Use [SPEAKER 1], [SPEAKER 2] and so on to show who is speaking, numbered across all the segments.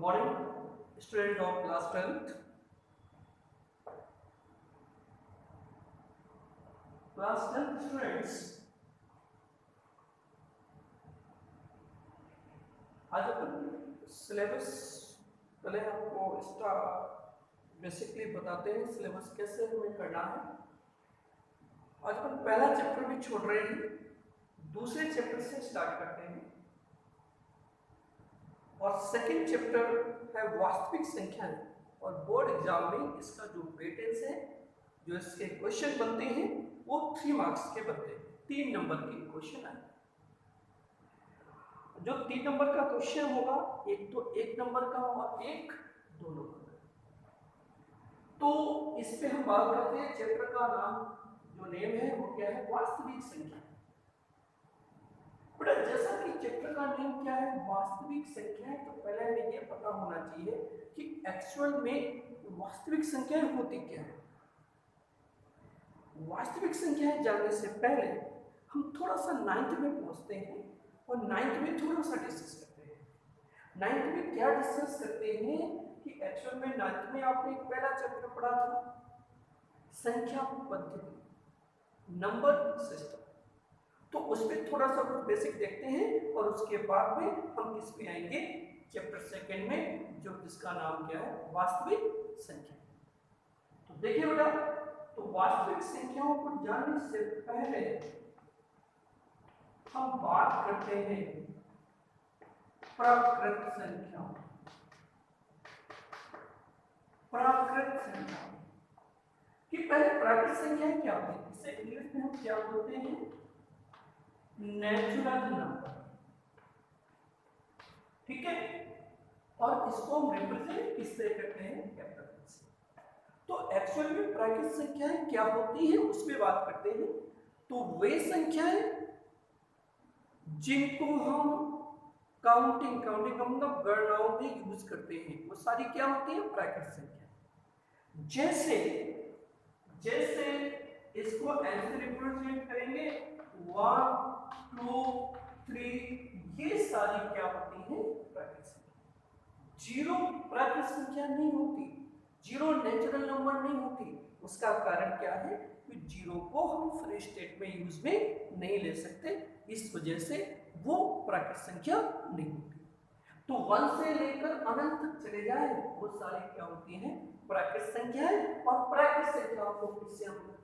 [SPEAKER 1] morning, student of class 12th. Class 10th students, आज अपन syllabus पहले आपको इसका बेसिकली बताते हैं सिलेबस कैसे हमें करना है। आज अपन पहला चैप्टर भी छोड़ रहे हैं, दूसरे चैप्टर से स्टार्ट करते हैं और सेकंड चैप्टर है वास्तविक संख्याएं। और बोर्ड एग्जाम में इसका जो वेटेज है, जो इसके क्वेश्चन बनते हैं वो 3 मार्क्स के बनते हैं, 3 नंबर के क्वेश्चन आए। जो 3 नंबर का क्वेश्चन होगा, एक तो 1 नंबर का और एक 2 नंबर का। तो इस पे हम बात करते हैं। चैप्टर का नाम जो नेम है वो क्या है, वास्तविक संख्या। बेटा जैसा कि चैप्टर का नेम क्या है, वास्तविक संख्याएं, तो पहले हमें ये पता होना चाहिए कि एक्चुअल में वास्तविक संख्याएं होती क्या है। वास्तविक संख्याएं जानने से पहले हम थोड़ा सा 9th में पहुंचते हैं और 9th में थोड़ा सा डिस्कस करते हैं। 9th में क्या डिस्कस करते हैं कि एक्चुअल में 9th में आपने एक पहला चैप्टर पढ़ा था, संख्या पद्धति, नंबर सिस्टम। तो उसमें थोड़ा सा कुछ बेसिक देखते हैं और उसके बाद में हम किस पे आएंगे, चैप्टर सेकंड में, जो जिसका नाम क्या है, वास्तविक संख्या। तो देखिए बेटा, तो वास्तविक संख्याओं को जानने से पहले हम बात करते हैं प्राकृत संख्या। प्राकृत संख्या कि पहले प्राकृत संख्या क्या होती है, इसे इंग्लिश में हम क्या बोलते हैं, नेचुरल नंबर। ठीक है, और इसको हम रिप्रेजेंट किससे करते हैं, कैपिटल से। तो एक्चुअल में प्राकृत संख्याएं क्या होती है उसमें बात करते हैं। तो वे संख्याएं जिनको हम काउंटिंग का मतलब गणनाओं में यूज करते हैं, वो सारी क्या होती है, प्राकृत संख्या। जैसे जैसे इसको ऐसे रिप्रेजेंट करेंगे 1 2 3, ये सारी क्या होती है, प्राकृत संख्या। जीरो प्राकृत संख्या नहीं होती, जीरो नेचुरल नंबर नहीं होती। उसका कारण क्या है कि जीरो को हम फ्री स्टेट में यूज में नहीं ले सकते, इस वजह से वो प्राकृत संख्या नहीं होती। तो 1 से लेकर अनंत तक चले जाए वो सारी क्या होती हैं, प्राकृत संख्याएं। और प्राकृत संख्याओं को किससे हम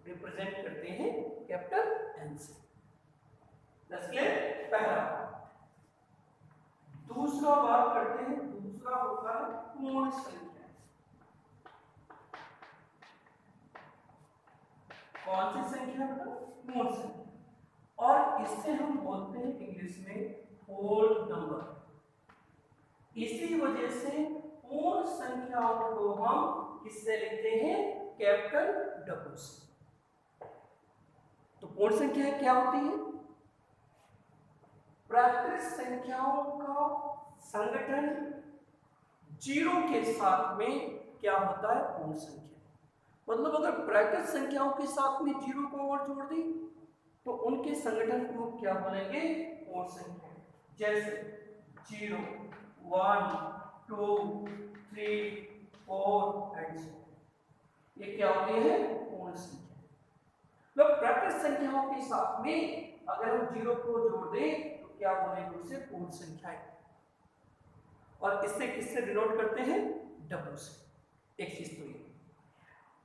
[SPEAKER 1] रिप्रेजेंट करते हैं, कैपिटल एन से। पहला। दूसरा बात करते हैं, दूसरा होता है पूर्ण संख्या। कौन सी संख्या, पूर्ण संख्या। और इससे हम बोलते हैं इंग्लिश में होल नंबर। इसी वजह से पूर्ण संख्याओं को हम किससे लिखते हैं, कैपिटल डब्ल्यू से। तो पूर्ण संख्या क्या होती है, प्राकृत संख्याओं का संगठन जीरो के साथ में क्या होता है, पूर्ण संख्या। मतलब अगर प्राकृत संख्याओं के साथ में जीरो को और जोड़ दी तो उनके संगठन को क्या बोलेंगे, पूर्ण संख्या। जैसे 0 1 2 3 4 एंड सो, ये क्या होती है, पूर्ण संख्या। मतलब प्राकृत संख्याओं के साथ में अगर हम जीरो को जोड़ दें तो क्या बोलेंगे उसे, पूर्ण संख्याएं। और इससे किससे डिनोट करते हैं, डब्ल्यू से। एक चीज तो ये।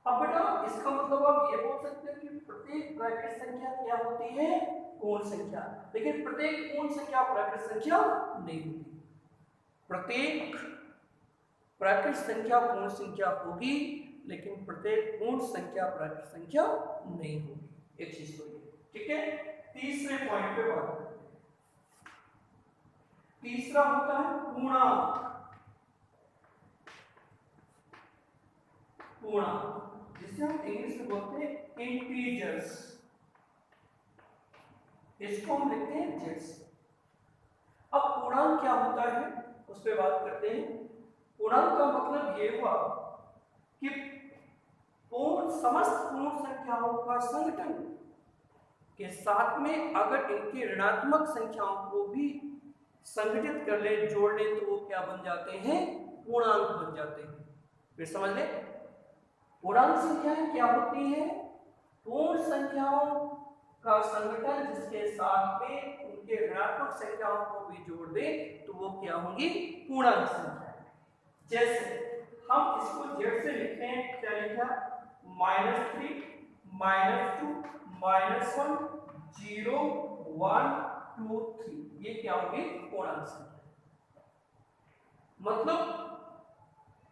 [SPEAKER 1] अब बेटा इसका मतलब आप ये बोल सकते हैं कि प्रत्येक प्राकृत संख्या क्या होती है, पूर्ण संख्या। लेकिन प्रत्येक पूर्ण संख्या प्राकृत संख्या नहीं होती। प्रत्येक प्राकृत संख्या पूर्ण संख्या होगी, लेकिन प्रत्येक पूर्ण संख्या प्राकृत संख्या नहीं होगी। एक चीज तो ये, ठीक है। तीसरे पॉइंट पे बात करते हैं। तीसरा होता है पूर्णांक। पूर्णांक जिसे हम इंग्लिश में बोलते हैं इंटीजर्स, इसको हम लिखते हैं जेड्स। अब पूर्णांक क्या होता है उस पर बात करते हैं। पूर्णांक का मतलब ये हुआ कि समस्त पूर्ण संख्याओं का संगठन के साथ में अगर इनकी ऋणात्मक संख्याओं को भी संगठित कर ले, जोड़ ले, तो वो क्या बन जाते हैं? पूर्णांक बन जाते हैं। फिर समझ ले, पूर्णांक संख्याएं क्या होती है? पूर्ण संख्याओं का संगठन जिसके साथ में उनके ऋणात्मक संख्याओं को भी जोड़ दे तो वो क्या होंगी? पूर्णांक संख्याएं। जैसे हम इसको जेड से लिखते हैं, क्या लिखा? -3, -2, -1, 0, 1, 2, 3, ये क्या होगी? पूर्णांक संख्या। मतलब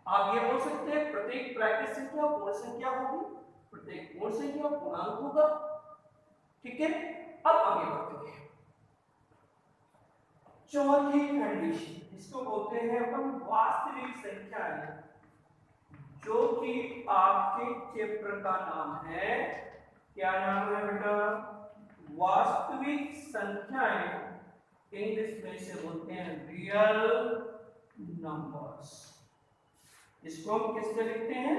[SPEAKER 1] आप ये बोल सकते हैं प्रत्येक प्राकृत संख्या पूर्ण संख्या होगी, प्रत्येक पूर्ण संख्या पूर्णांक होगा। ठीक है, अब आगे बढ़ते हैं। चौथी कंडीशन, इसको बोलते हैं अपन वास्तविक संख्याएं, जो कि आपके चैप्टर का नाम है। क्या नाम है बेटा? वास्तविक संख्याएं। इंग्लिश में इसे बोलते हैं रियल नंबर्स। इसको हम किससे लिखते हैं?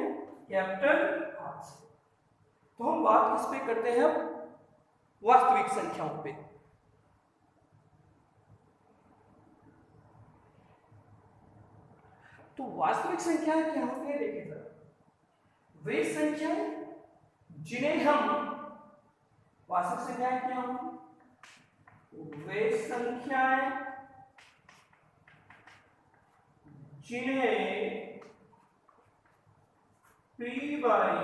[SPEAKER 1] कैपिटल आर से। तो हम बात किस पे करते हैं? वास्तविक संख्याओं पे। तो वास्तविक संख्याएं क्या होती है? देखिए जरा, वे संख्याएं जिन्हें हम, वास्तविक संख्याएं क्या होंगी? वे संख्याएं जिन्हें P बाई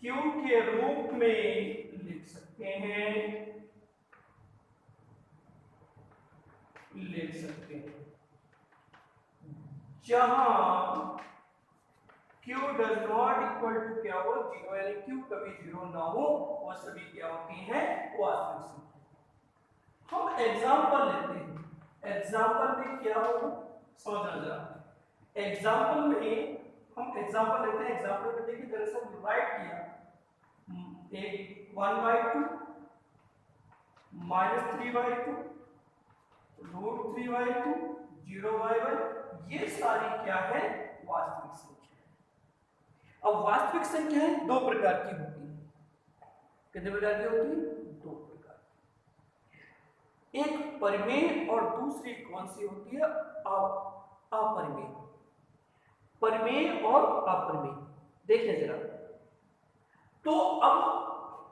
[SPEAKER 1] Q के रूप में लिख सकते हैं, जहां Q does not equal to क्या हो? 0, यानी Q कभी 0 ना हो, वो सभी क्या होती हैं? वास्तविक संख्या। हम एग्जांपल लेते हैं, एग्जांपल में क्या होगा समझना जरा। एग्जांपल में हम एग्जांपल लेते हैं, एग्जांपल में देखिए दरअसल राइट किया, एक 1/2 -3/2 √3/2 0/1, ये सारी क्या है? वास्तविक संख्या। अब वास्तविक संख्याएं दो प्रकार की होती हैं। कितने प्रकार की होती है? दो प्रकार की। एक परिमेय और दूसरी कौन सी होती है? अपरिमेय। परिमेय और अपरिमेय। देखिए जरा, तो अब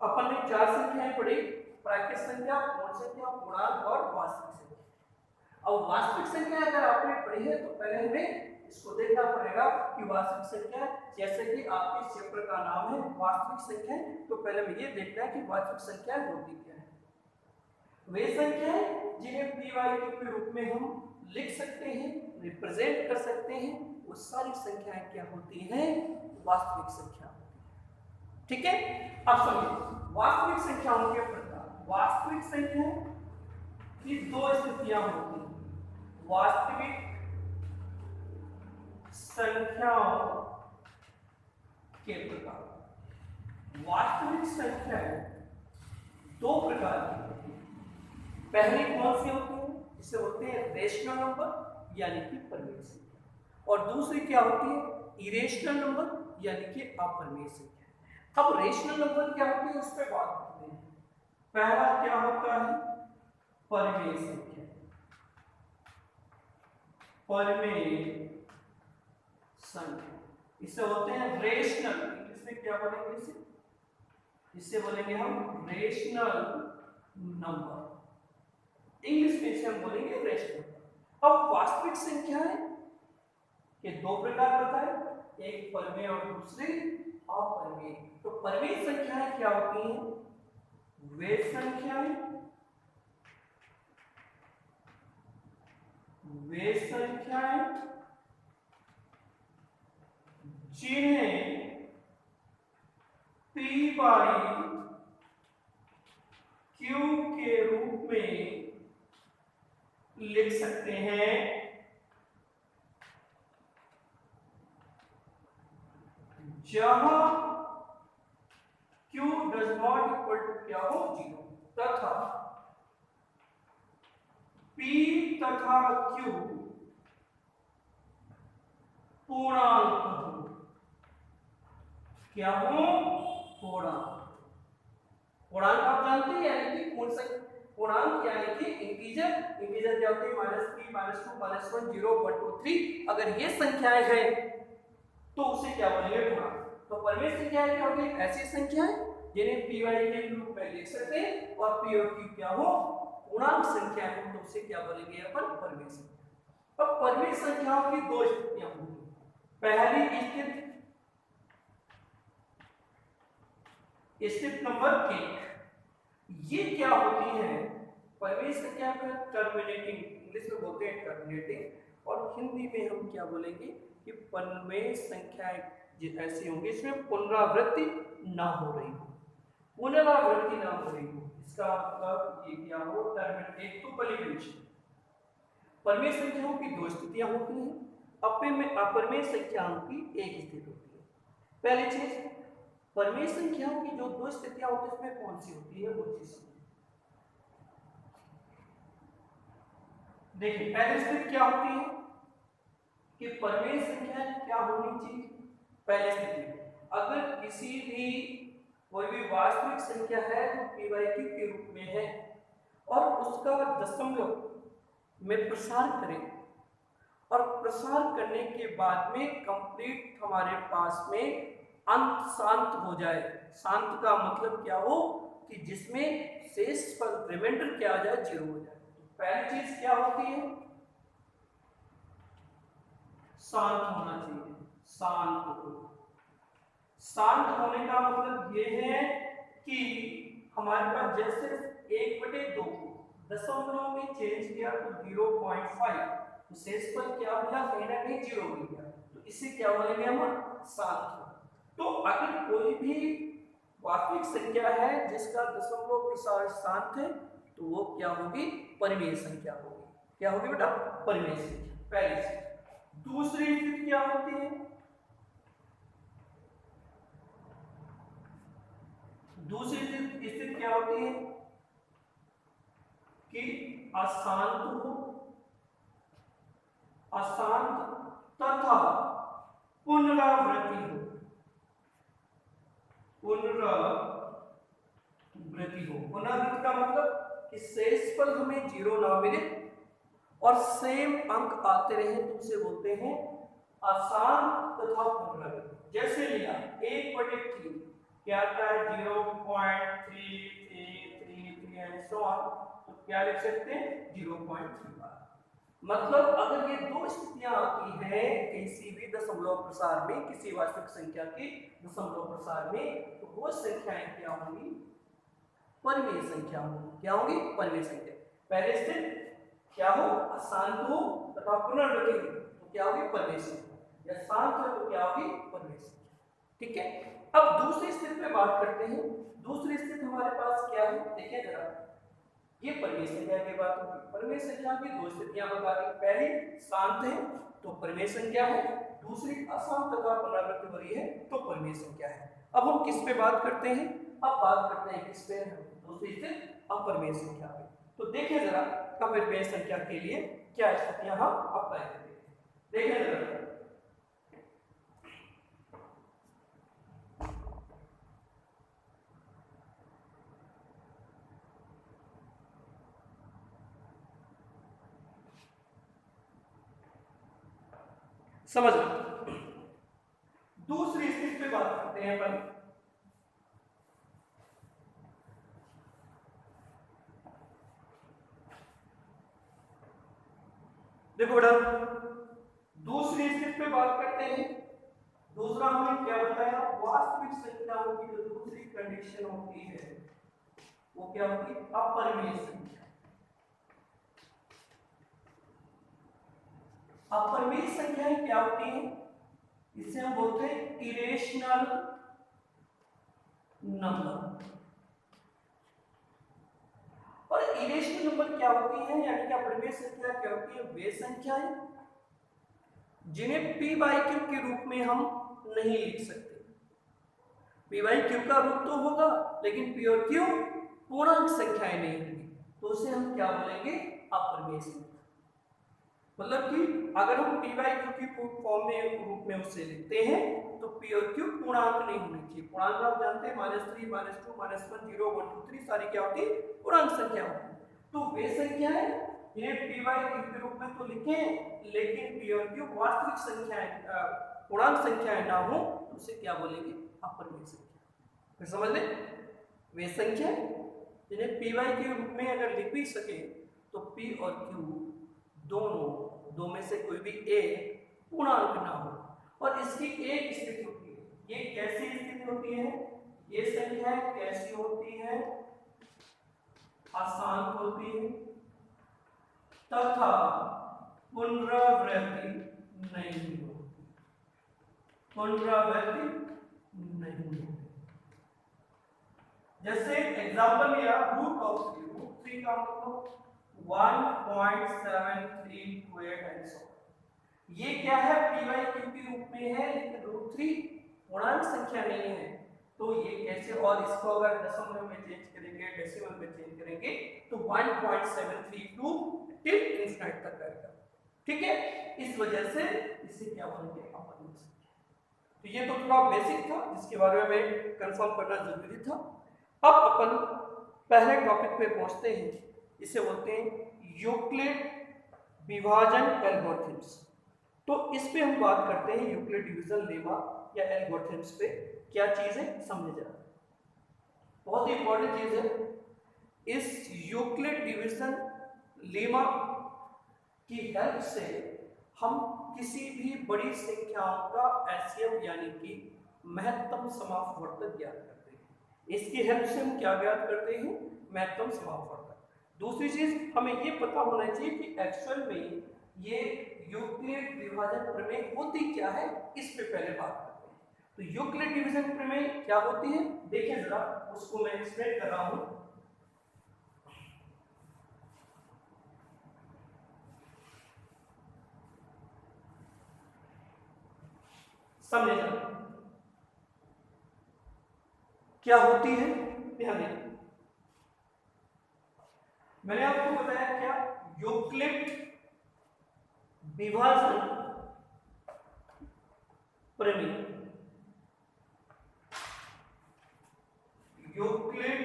[SPEAKER 1] अपन ने चार संख्याएं पढ़ी, प्राकृत संख्या, पूर्ण संख्या, पूर्णांक और वास्तविक संख्या। अब वास्तविक संख्या अगर आपने पढ़ी है तो पहले हमें इसको देखना पड़ेगा कि वास्तविक संख्या, जैसे कि आपके चैप्टर का नाम है वास्तविक संख्या, तो पहले हमें ये देखना है कि वास्तविक संख्या होती क्या है। वे संख्याएं जिन्हें P बाई Q के रूप में हम लिख सकते हैं, रिप्रेजेंट कर सकते हैं, वो सारी संख्याएं क्या होती हैं? वास्तविक संख्या होती है। ठीक है, अब समझिए वास्तविक संख्याओं के प्रकार। वास्तविक संख्या की दो स्थितियां होती हैं। वास्तविक संख्याओं के प्रकार। वास्तविक संख्याएं दो प्रकार की होती हैं। पहली कौन सी होती है? इसे बोलते हैं रेशनल नंबर यानी कि परिमेय संख्या, और दूसरी क्या होती है? इरेशनल नंबर यानी कि अपरिमेय संख्या। अब रेशनल नंबर क्या होती है उस पर बात करते हैं। पहला क्या होता है? परिमेय संख्या। परिमेय संख्या इसे बोलते हैं रेशनल। इसमें क्या बोलेंगे? इसे बोलेंगे हम रेशनल नंबर। इंग्लिश में इसे हम बोलेंगे रेशनल। अब वास्तविक संख्याएं के दो प्रकार बताए, एक परिमेय और दूसरी अपरिमेय। तो परिमेय संख्याएं क्या होती हैं? वे संख्याएं जिन्हें P बाई Q के रूप में लिख सकते हैं, जहां Q does not equal to क्या हो? 0, तथा P तथा Q पूर्णांक हो। क्या हो? पूर्णांक। पूर्णांक आप जानते हैं, यानी कि पूर्ण पूर्णांक यानी कि इंटीजर, इंटीजर क्या होती है -3 -2 -1 0 1 2 3। अगर ये संख्याएं हैं तो उसे क्या बोलेंगे पूर्णांक। तो परिमेय संख्याएं क्या होगी, ऐसी संख्याएं जिन्हें पी वाई के रूप में लिख सकते हैं और पी और क्यू क्या हो पूर्णांक संख्या हो, तो उसे क्या बोलेंगे अपन परिमेय संख्या। अब परिमेय संख्याओं की दो स्थितियां होंगी। पहली स्थिति स्थिति नंबर 1, ये क्या होती है परिमेय संख्या का टर्मिनेटिंग, इंग्लिश में बोलते हैं टर्मिनेटिंग और हिंदी में हम क्या बोलेंगे कि परिमेय संख्याएं ऐसी होंगी इसमें पुनरावृत्ति ना हो रही हो, पुनरावृत्ति ना हो रही हो। इसका मतलब ये क्या हो टर्मिनेट टू पॉलीगेशन। परिमेय संख्याओं की दो स्थितियां होती हैं, अपरिमेय संख्याओं की एक स्थिति होती है। पहली चीज परिमेय संख्याओं की जो दो स्थितियां होती है उसमें कौन सी होती है वो चीज देखिए। पहली स्थिति क्या होती है कि परिमेय संख्या क्या होनी चाहिए। पहली स्थिति अगर किसी भी कोई भी वास्तविक संख्या है जो पी वाई क्यू के रूप में है और उसका दशमलव में प्रसार करें और प्रसार करने के बाद में कंप्लीट हमारे पास में अंत शांत हो जाए। शांत का मतलब क्या हो कि जिसमें शेष पर रिमाइंडर क्या आ जाए 0 हो जाए। तो पहली चीज क्या होती है शांत होना चाहिए। शांत होने का मतलब ये है कि हमारे पास जैसे 1/2 दशमलव में चेंज किया तो 0.5 तो शेष पर क्या मिला कहीं ना कहीं 0 मिल गया, तो इसे क्या बोलेंगे हम शांत। तो अगर कोई भी वास्तविक संख्या है जिसका दशमलव प्रसार शांत है तो वो क्या होगी परिमेय संख्या होगी। क्या होगी बेटा परिमेय संख्या, पहली चीज। दूसरी स्थिति क्या होती है, दूसरी स्थिति क्या होती है कि अशांत हो, अशांत तथा पुनरावृत्ति हो, पुनरावृत्ति हो। पुनरावृत्ति का मतलब कि शेष पर हमें 0 ना मिले और सेम अंक आते रहे तो उसे बोलते हैं अशांत तथा पुनरावृत्ति। जैसे लिया 1/3 क्या आता है 0.3333 एंड सो ऑन, तो क्या लिख सकते हैं 0.35। मतलब अगर ये दो स्थितियां आती हैं किसी भी दशमलव प्रसार में, किसी वास्तविक संख्या के दशमलव प्रसार में, तो वो संख्याएं क्या होंगी परिमेय संख्या होंगी। क्या होंगी परिमेय संख्या। पहले स्थिति क्या हो अशांत हो तथा पुनरावृत्ति हो तो क्या होगी परिमेय संख्या, या शांत हो तो क्या होगी परिमेय संख्या। ठीक है, अब दूसरी स्थिति पे बात करते हैं। दूसरी स्थिति हमारे पास क्या है देखिए जरा, ये परिमेय संख्या की बात होगी। परिमेय संख्या की दो स्थितियां बता दी, पहली शांत है तो परिमेय संख्या है, दूसरी अशांत तथा पुनरावृत्ति हो रही है तो परिमेय संख्या है। अब हम किस पे बात करते हैं, अब बात करते हैं किस पे, दूसरी स्थिति अपरिमेय संख्या पे। तो देखिए जरा अपरिमेय संख्या के लिए क्या स्थितियां हम अप्लाई करते हैं। देखिए जरा समझ लो, दूसरी स्थिति पे बात करते हैं अपन। देखो बेटा दूसरी स्थिति पे बात करते हैं। दूसरा हमने क्या बताया, वास्तविक संख्याओं की जो दूसरी कंडीशन होती है वो क्या होती है अपरिमेय संख्या। अपरिमेय संख्याएं क्या होती हैं, इसे हम बोलते हैं इरेशनल नंबर। और इरेशनल नंबर क्या होती है, यानी कि अपरिमेय संख्या क्या होती है, वे संख्याएं जिन्हें पी बाई क्यू के रूप में हम नहीं लिख सकते। पी बाई क्यू का रूप तो होगा लेकिन पी और क्यू पूर्णांक संख्याएं नहीं होंगी, तो उसे हम क्या बोलेंगे अपरिमेय संख्या। मतलब कि अगर हम पी बाई क्यू की फॉर्म में रूप में उससे लिखते हैं तो पी और क्यू पूर्णांक नहीं होने चाहिए। पूर्णांक आप जानते हैं -3 -2 -1 0 1 2 3 सारी क्या होती है पूर्णांक संख्या होती है। तो वे संख्याएं इन्हें पी बाई क्यू के रूप में तो लिखें, लेकिन पी और क्यू वास्तविक संख्याएं पूर्णांक संख्याएं ना हो तो उसे क्या बोलेंगे, अपरिमेय संख्या। फिर समझ लें, वे संख्या जिन्हें पी बाई क्यू रूप में अगर लिख भी सके तो पी और क्यू दोनों दो में से कोई भी एक पूर्णांक ना हो। और इसकी एक स्थिति होती है, ये कैसी स्थिति होती है, ये संख्या कैसी होती है, अशांत होती है तथा पुनरावृत्ति नहीं होती, पुनरावृत्ति नहीं होती। जैसे एग्जांपल लिया रूट ऑफ 3 का मतलब 1.73 स्क्वायर एंड सो। ये क्या है, पी बाई क्यू के रूप में है, लेकिन √3 पूर्णांक संख्या नहीं है, तो ये कैसे, और इसको अगर दशमलव में चेंज करेंगे, डेसिमल में चेंज करेंगे तो 1.732 टिल इंफिनिट तक करेगा। ठीक है, इस वजह से इसे क्या बोलेंगे, अपरिमेय संख्या। तो ये तो थोड़ा बेसिक था जिसके बारे में हमें कंफर्म करना जरूरी था। अब अपन पहले टॉपिक पे पहुंचते हैं, इसे बोलते हैं यूक्लिड विभाजन एल्गोरिथम्स। तो इस पे हम बात करते हैं यूक्लिड डिवीजन लेमा या एल्गोरिथम्स पे। क्या चीज है समझे जरा, बहुत ही इंपॉर्टेंट चीज है। इस यूक्लिड डिवीजन लेमा की हेल्प से हम किसी भी बड़ी संख्याओं का एचसीएफ यानी कि महत्तम समापवर्तक ज्ञात करते हैं। इसकी हेल्प से हम क्या ज्ञात करते हैं, महत्तम समापवर्तक। दूसरी चीज हमें ये पता होना चाहिए कि एक्चुअल में ये यूक्लिड विभाजन प्रमेय होती क्या है, इस पे पहले बात करते हैं। तो यूक्लिड डिवीजन प्रमेय क्या होती है, देखिए जरा, उसको मैं एक्सप्लेन कर रहा हूं। समझे जरा क्या होती है, ध्यान दें। मैंने आपको बताया क्या, यूक्लिड विभाजन प्रमेय, यूक्लिड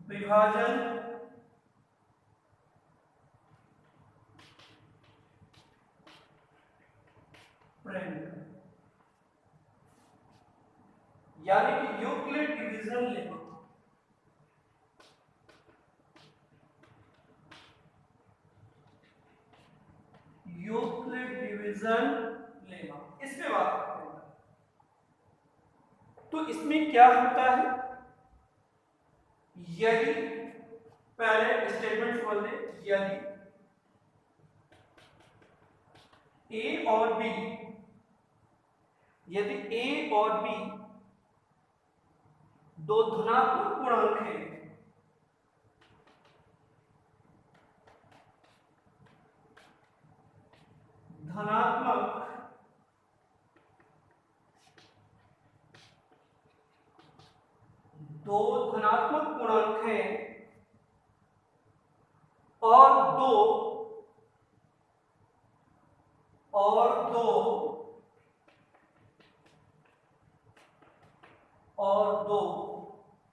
[SPEAKER 1] विभाजन प्रमेय यानी कि Euclid division lemma. Euclid division lemma, इस पे बात करते हैं। तो इसमें क्या होता है, यदि पहले स्टेटमेंट समझ ले, यदि ए और बी, यदि ए और बी दो धनात्मक पूर्णांक है, धनात्मक दो धनात्मक पूर्णांक हैं और दो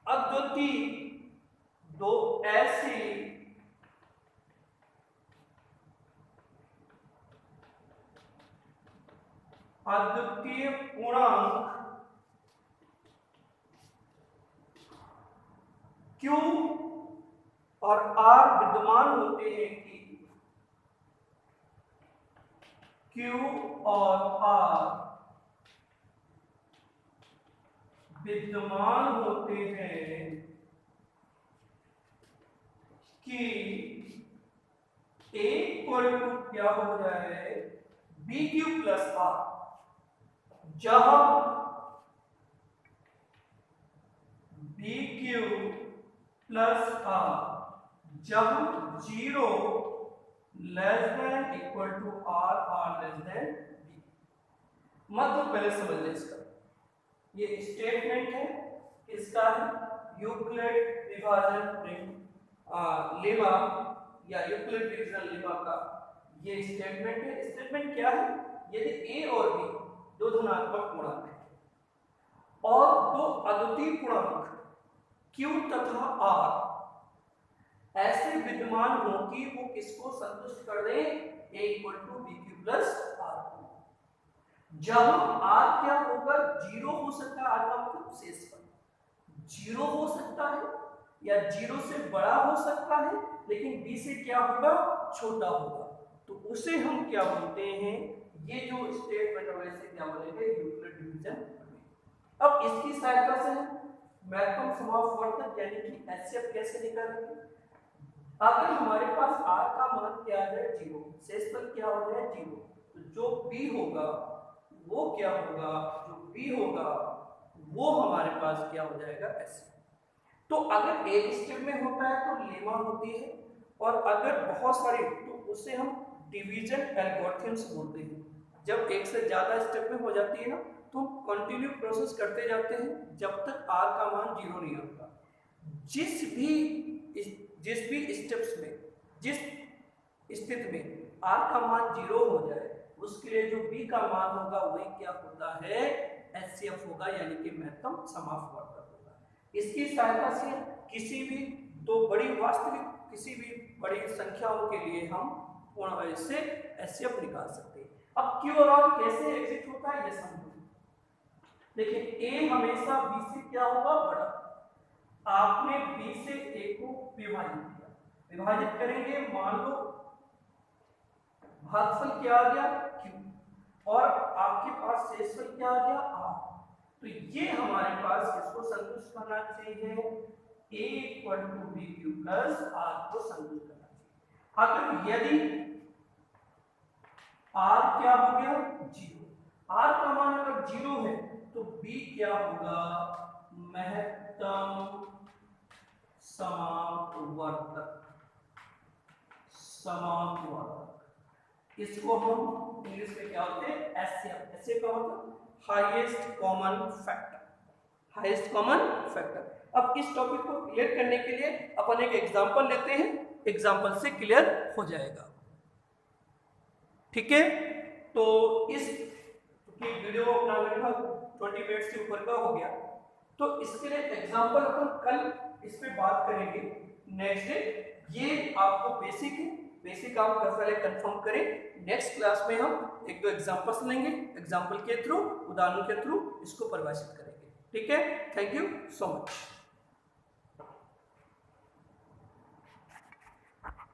[SPEAKER 1] अद्वितीय, दो ऐसी अद्वितीय पूर्णांक Q और R विद्यमान होते हैं कि Q और R विद्यमान होते हैं कि A इक्वल टू क्या हो जाए, BQ प्लस R, जहां BQ प्लस R जब 0 less than equal to R, R less than B। मतलब पहले समझ लें इसका, ये स्टेटमेंट है, इसका है यूक्लिड विभाजन लेमा या यूक्लिड डिवीजन लेमा का ये स्टेटमेंट है। स्टेटमेंट क्या है, यदि A और B दो धनात्मक पूर्णांक है और दो अद्वितीय पूर्णांक Q तथा R ऐसे विद्यमान हो कि वो किसको संतुष्ट कर दें, A equal to b q plus r को। जब R क्या होगा, जीरो हो सकता है, R का मतलब शेषफल जीरो हो सकता है या जीरो से बड़ा हो सकता है, लेकिन B से क्या होगा, छोटा होगा, तो उसे हम क्या बोलते हैं, ये जो स्टेटमेंट है वैसे क्या बोलेंगे, यूक्लिड डिवीजन। अब इसकी सहायता से महत्तम समापवर्तक यानी कि एचसीएफ कैसे निकालेंगे। अगर हमारे पास R का मान क्या आ जाए जीरो, शेषफल क्या हो जाए जीरो, तो जो B होगा वो क्या होगा, जो B होगा वो हमारे पास क्या हो जाएगा एचसीएफ। तो अगर एक स्टेप में होता है तो लेमा होती है, और अगर बहुत सारी तो उसे हम डिवीजन एल्गोरिथम्स बोलते हैं। जब एक से ज्यादा स्टेप में हो जाती है ना, तो हम कंटिन्यू प्रोसेस करते जाते हैं जब तक R का मान जीरो नहीं होता। जिस भी स्टेप्स में, जिस स्थिति में R का मान जीरो हो जाए, उसके लिए जो B का मान होगा वही क्या होता है, एचसीएफ होगा, यानी कि महत्तम समापवर्तक होगा। इसकी सहायता से किसी भी दो बड़ी वास्तविक किसी भी बड़ी संख्याओं के लिए हम इससे एचसीएफ निकाल सकते हैं। अब Q और R कैसे एग्जिट होता है ये समझो। देखिए A हमेशा B से क्या होगा, बड़ा। आपने B से A को विभाजित किया, विभाजित करेंगे, मान लो भागफल क्या आ गया Q, और आपके पास शेषफल क्या आ गया R। तो ये हमारे पास इसको संतुष्ट करना चाहिए, A equal to b q plus R को संतुष्ट करना चाहिए। अगर यदि R क्या हो गया जीरो, R का मान अगर जीरो है तो B क्या होगा, महत्तम समापवर्तक। इसको हम इंग्लिश में क्या होते हैं, एचसीएफ। एचसीएफ का मतलब highest common factor, highest common factor. अब इस टॉपिक को क्लियर करने के लिए अपन एक एग्जांपल लेते हैं, एग्जांपल से क्लियर हो जाएगा, ठीक है। तो इस वीडियो अपना लगभग 20 मिनट से ऊपर का हो गया, तो इसके लिए एग्जांपल अपन कल इस पे बात करेंगे नेक्स्ट डे। ये आपको बेसिक है, बेसिक आप पहले कंफर्म करें। नेक्स्ट क्लास में हम एक दो एग्जांपल्स लेंगे, एग्जांपल के थ्रू, उदाहरण के थ्रू इसको परिभाषित करेंगे, ठीक है। Thank you so much.